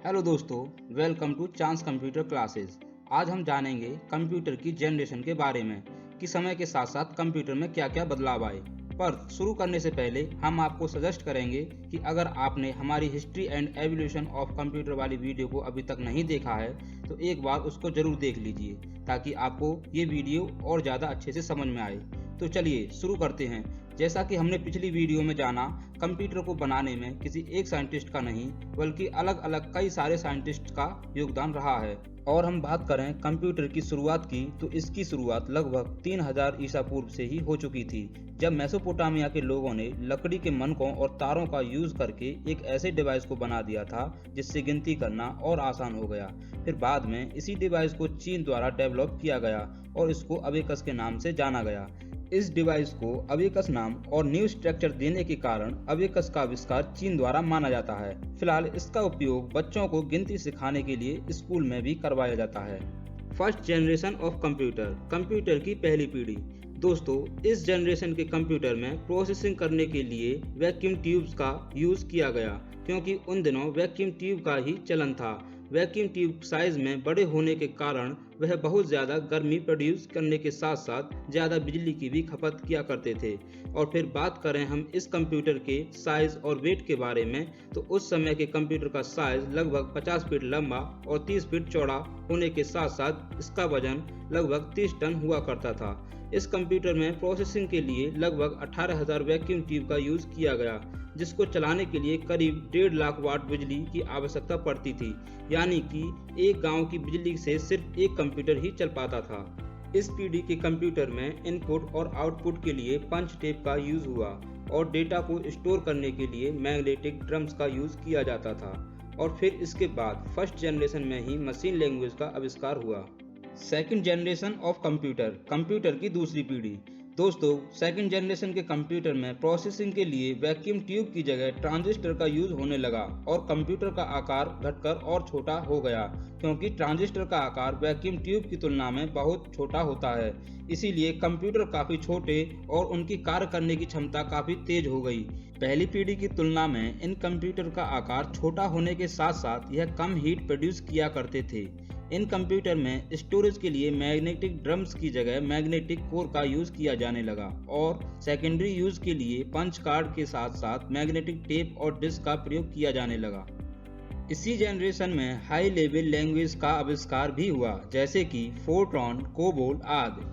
Hello दोस्तों, welcome to chance computer classes. आज हम जानेंगे कंप्यूटर की जनरेशन के बारे में कि समय के साथ साथ कंप्यूटर में क्या क्या बदलाव आए। पर शुरू करने से पहले हम आपको सजेस्ट करेंगे कि अगर आपने हमारी history and evolution of computer वाली वीडियो को अभी तक नहीं देखा है तो एक बार उसको जरूर देख लीजिए ताकि आपको ये वीडियो और ज़्यादा अच्छे से समझ में आए। तो चलिए शुरू करते हैं। जैसा कि हमने पिछली वीडियो में जाना, कंप्यूटर को बनाने में किसी एक साइंटिस्ट का नहीं बल्कि अलग अलग कई सारे साइंटिस्ट का योगदान रहा है। और हम बात करें कंप्यूटर की शुरुआत की तो इसकी शुरुआत लगभग 3000 ईसा पूर्व से ही हो चुकी थी, जब मेसोपोटामिया के लोगों ने लकड़ी के मनकों और तारों का यूज करके एक ऐसे डिवाइस को बना दिया था जिससे गिनती करना और आसान हो गया। फिर बाद में इसी डिवाइस को चीन द्वारा डेवलप किया गया और इसको अबेकस के नाम से जाना गया। इस डिवाइस को अबेकस नाम और न्यू स्ट्रक्चर देने के कारण अबेकस का आविष्कार चीन द्वारा माना जाता है। फिलहाल इसका उपयोग बच्चों को गिनती सिखाने के लिए स्कूल में भी करवाया जाता है। First generation of computer, computer की पहली पीढ़ी। दोस्तों, इस जनरेशन के कंप्यूटर में प्रोसेसिंग करने के लिए वैक्यूम ट्यूब्स का यूज किया गया, क्योंकि उन दिनों वैक्यूम ट्यूब का ही चलन था। वैक्यूम ट्यूब साइज में बड़े होने के कारण वह बहुत ज़्यादा गर्मी प्रोड्यूस करने के साथ साथ ज़्यादा बिजली की भी खपत किया करते थे। और फिर बात करें हम इस कंप्यूटर के साइज और वेट के बारे में, तो उस समय के कंप्यूटर का साइज लगभग 50 फीट लंबा और 30 फीट चौड़ा होने के साथ साथ इसका वजन लगभग 30 टन हुआ करता था। इस कंप्यूटर में प्रोसेसिंग के लिए लगभग 18,000 वैक्यूम ट्यूब का यूज किया गया, जिसको चलाने के लिए करीब 1.5 लाख वाट बिजली की आवश्यकता पड़ती थी, यानी कि एक गांव की बिजली से सिर्फ एक कंप्यूटर ही चल पाता था। इस पीढ़ी के कंप्यूटर में इनपुट और आउटपुट के लिए पंच टेप का यूज हुआ और डेटा को स्टोर करने के लिए मैग्नेटिक ड्रम्स का यूज किया जाता था। और फिर इसके बाद फर्स्ट जनरेशन में ही मशीन लैंग्वेज का आविष्कार हुआ। Second generation of computer, computer की दूसरी पीढ़ी। दोस्तों, सेकंड जनरेशन के कंप्यूटर में प्रोसेसिंग के लिए वैक्यूम ट्यूब की जगह ट्रांजिस्टर का यूज होने लगा और कंप्यूटर का आकार घटकर और छोटा हो गया, क्योंकि ट्रांजिस्टर का आकार वैक्यूम ट्यूब की तुलना में बहुत छोटा होता है। इसीलिए कंप्यूटर काफी छोटे और उनकी कार्य करने की क्षमता काफी तेज हो गई। पहली पीढ़ी की तुलना में इन कंप्यूटर का आकार छोटा होने के साथ साथ यह कम हीट प्रोड्यूस किया करते थे। इन कंप्यूटर में स्टोरेज के लिए मैग्नेटिक ड्रम्स की जगह मैग्नेटिक कोर का यूज किया जाने लगा और सेकेंडरी यूज के लिए पंच कार्ड के साथ साथ मैग्नेटिक टेप और डिस्क का प्रयोग किया जाने लगा। इसी जनरेशन में हाई लेवल लैंग्वेज का आविष्कार भी हुआ, जैसे कि फोर्ट्रॉन, कोबोल आदि।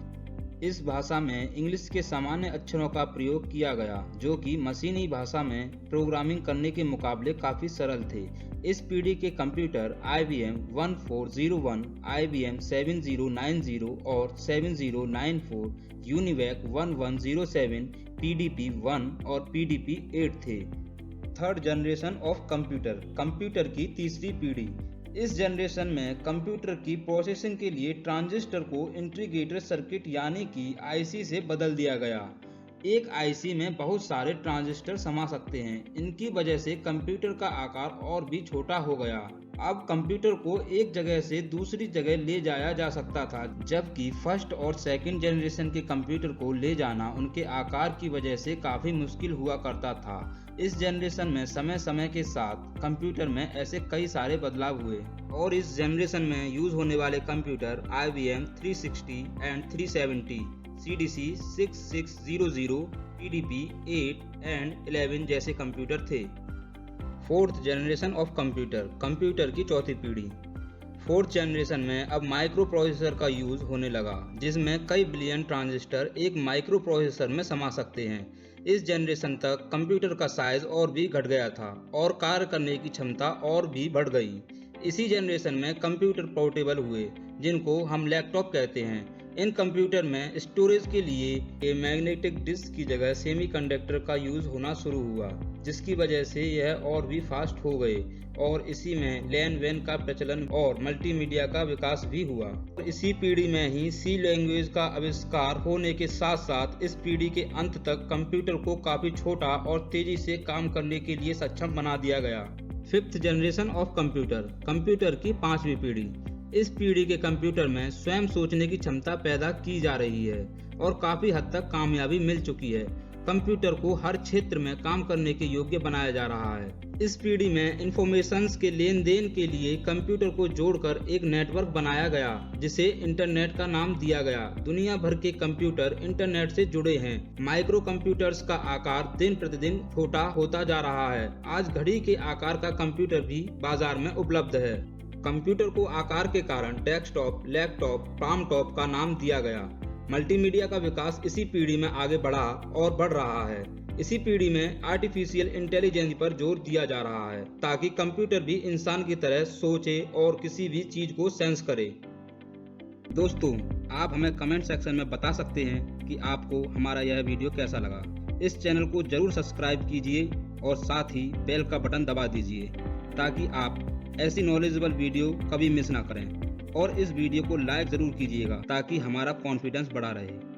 इस भाषा में इंग्लिश के सामान्य अक्षरों का प्रयोग किया गया, जो कि मशीनी भाषा में प्रोग्रामिंग करने के मुकाबले काफी सरल थे। इस पीढ़ी के कंप्यूटर IBM 1401, IBM 7090 और 7094, यूनिवैक 1107, PDP-1 और PDP-8 थे। Third generation of computer, computer की तीसरी पीढ़ी। इस जनरेशन में कंप्यूटर की प्रोसेसिंग के लिए ट्रांजिस्टर को इंटीग्रेटेड सर्किट यानी कि IC से बदल दिया गया। एक IC में बहुत सारे ट्रांजिस्टर समा सकते हैं। इनकी वजह से कंप्यूटर का आकार और भी छोटा हो गया। अब कंप्यूटर को एक जगह से दूसरी जगह ले जाया जा सकता था, जबकि फर्स्ट और सेकंड जनरेशन के कंप्यूटर को ले जाना उनके आकार की वजह से काफी मुश्किल हुआ करता था। इस जनरेशन में समय समय के साथ कंप्यूटर में ऐसे कई सारे बदलाव हुए और इस जनरेशन में यूज होने वाले computer IBM 360 and 370, CDC 6600, PDP-8 and 11 जैसे कंप्यूटर थे। Fourth generation of computer, computer की चौथी पीढ़ी। फोर्थ जनरेशन में अब माइक्रो प्रोसेसर का यूज होने लगा, जिसमें कई बिलियन ट्रांजिस्टर एक माइक्रो प्रोसेसर में समा सकते हैं। इस जनरेशन तक कंप्यूटर का साइज और भी घट गया था और कार्य करने की क्षमता और भी बढ़ गई। इसी जनरेशन में कंप्यूटर पोर्टेबल हुए, जिनको हम लैपटॉप कहते हैं। इन कंप्यूटर में स्टोरेज के लिए मैग्नेटिक डिस्क की जगह सेमीकंडक्टर का यूज होना शुरू हुआ, जिसकी वजह से यह और भी फास्ट हो गए और इसी में लैन वैन का प्रचलन और मल्टीमीडिया का विकास भी हुआ। और इसी पीढ़ी में ही C लैंग्वेज का आविष्कार होने के साथ साथ इस पीढ़ी के अंत तक कंप्यूटर को काफी छोटा और तेजी से काम करने के लिए सक्षम बना दिया गया। Fifth generation of computer, computer की पांचवी पीढ़ी। इस पीढ़ी के कंप्यूटर में स्वयं सोचने की क्षमता पैदा की जा रही है और काफी हद तक कामयाबी मिल चुकी है। कंप्यूटर को हर क्षेत्र में काम करने के योग्य बनाया जा रहा है। इस पीढ़ी में इंफॉर्मेशंस के लेन देन के लिए कंप्यूटर को जोड़कर एक नेटवर्क बनाया गया, जिसे इंटरनेट का नाम दिया गया। दुनिया भर के कंप्यूटर इंटरनेट से जुड़े हैं। माइक्रो कंप्यूटर्स का आकार दिन प्रतिदिन छोटा होता जा रहा है। आज घड़ी के आकार का कंप्यूटर भी बाजार में उपलब्ध है। कंप्यूटर को आकार के कारण डेस्कटॉप, लैपटॉप, पाम टॉप का नाम दिया गया। मल्टीमीडिया का विकास इसी पीढ़ी में आगे बढ़ा और बढ़ रहा है। इसी पीढ़ी में आर्टिफिशियल इंटेलिजेंस पर जोर दिया जा रहा है, ताकि कंप्यूटर भी इंसान की तरह सोचे और किसी भी चीज को सेंस करे। दोस्तों, आप हमें कमेंट सेक्शन में बता सकते हैं कि आपको हमारा यह वीडियो कैसा लगा। इस चैनल को जरूर सब्सक्राइब कीजिए और साथ ही बेल का बटन दबा दीजिए, ताकि आप ऐसी नॉलेजेबल वीडियो कभी मिस ना करें। और इस वीडियो को लाइक जरूर कीजिएगा, ताकि हमारा कॉन्फिडेंस बढ़ा रहे।